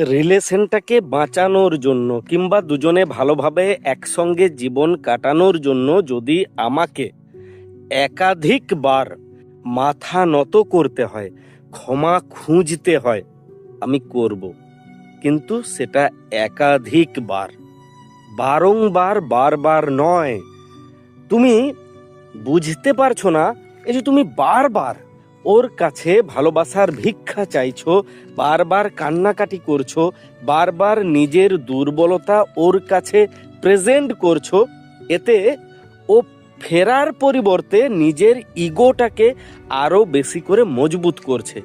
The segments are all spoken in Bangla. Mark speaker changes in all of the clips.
Speaker 1: রিলেশনটাকে বাঁচানোর জন্য কিংবা দুজনে ভালোভাবে একসঙ্গে জীবন কাটানোর জন্য যদি আমাকে একাধিকবার মাথা নত করতে হয়, ক্ষমা খুঁজতে হয়, আমি করব। কিন্তু সেটা একাধিকবার, বারংবার, বারবার নয়। তুমি বুঝতে পারছো না, এই যে তুমি বারবার ওর কাছে ভালোবাসার ভিক্ষা চাইছো, বারবার কান্নাকাটি করছো, বারবার নিজের দুর্বলতা ওর কাছে প্রেজেন্ট করছো, এতে ও ফেরার পরিবর্তে নিজের ইগোটাকে আরো বেশি করে মজবুত করছে।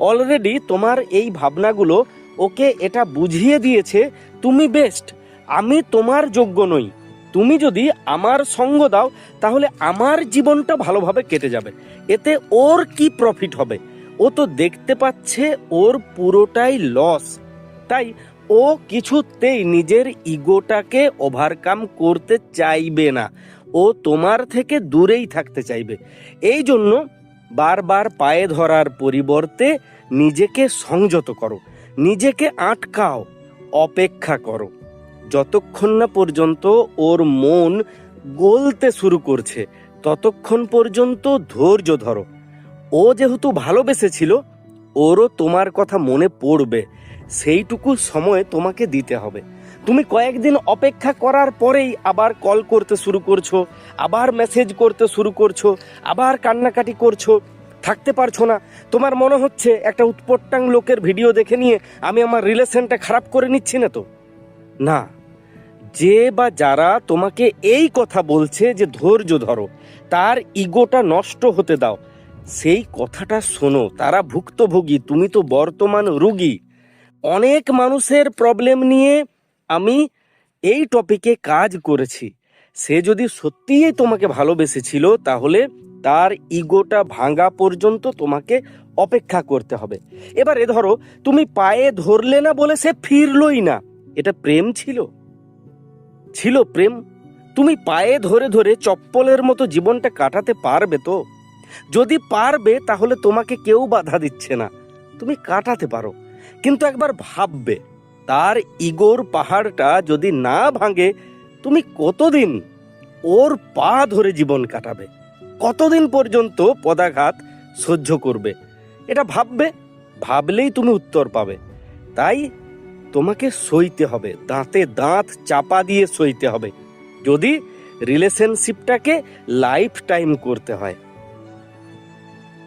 Speaker 1: অলরেডি তোমার এই ভাবনাগুলো ওকে এটা বুঝিয়ে দিয়েছে তুমি বেস্ট, আমি তোমার যোগ্য নই, তুমি যদি আমার সঙ্গ দাও তাহলে আমার জীবনটা ভালোভাবে কেটে যাবে। এতে ওর কি প্রফিট হবে? ও তো দেখতে পাচ্ছে ওর পুরোটাই লস। তাই ও কিছুতেই নিজের ইগোটাকে ওভারকাম করতে চাইবে না, ও তোমার থেকে দূরেই থাকতে চাইবে। এই জন্য বারবার পায়ে ধরার পরিবর্তে নিজেকে সংযত করো, নিজেকে আটকাও, অপেক্ষা করো যতক্ষণ না পর্যন্ত ওর মন গলতে শুরু করছে, ততক্ষণ পর্যন্ত ধৈর্য ধরো। ও যেহেতু ভালোবেসেছিল, ওরও তোমার কথা মনে পড়বে, সেইটুকু সময় তোমাকে দিতে হবে। তুমি কয়েকদিন অপেক্ষা করার পরেই আবার কল করতে শুরু করছো, আবার মেসেজ করতে শুরু করছো, আবার কান্নাকাটি করছো, থাকতে পারছো না। তোমার মনে হচ্ছে একটা উৎপট্টাং লোকের ভিডিও দেখে নিয়ে আমি আমার রিলেশনটা খারাপ করে নিচ্ছি না তো? না, যে বা যারা তোমাকে এই কথা বলছে যে ধৈর্য ধরো, তার ইগোটা নষ্ট হতে দাও, সেই কথাটা শোনো। তারা ভুক্তভোগী, তুমি তো বর্তমান রুগী। অনেক মানুষের প্রবলেম নিয়ে আমি এই টপিকে কাজ করেছি। সে যদি সত্যিই তোমাকে ভালোবেসেছিল তাহলে তার ইগোটা ভাঙা পর্যন্ত তোমাকে অপেক্ষা করতে হবে। এবারে ধরো তুমি পায়ে ধরলে না বলে সে ফিরলই না, এটা প্রেম ছিল? ছিল প্রেম? তুমি পায়ে ধরে ধরে চপ্পলের মতো জীবনটা কাটাতে পারবে তো? যদি পারবে তাহলে তোমাকে কেউ বাধা দিচ্ছে না, তুমি কাটাতে পারো। কিন্তু একবার ভাববে, তার ইগোর পাহাড়টা যদি না ভাঙে, তুমি কতদিন ওর পা ধরে জীবন কাটাবে? কতদিন পর্যন্ত পদাঘাত সহ্য করবে? এটা ভাববে, ভাবলেই তুমি উত্তর পাবে। তাই তোমাকে সইতে হবে, দাঁতে দাঁত চাপা দিয়ে সইতে হবে, যদি রিলেশনশিপটাকে লাইফ টাইম করতে হয়।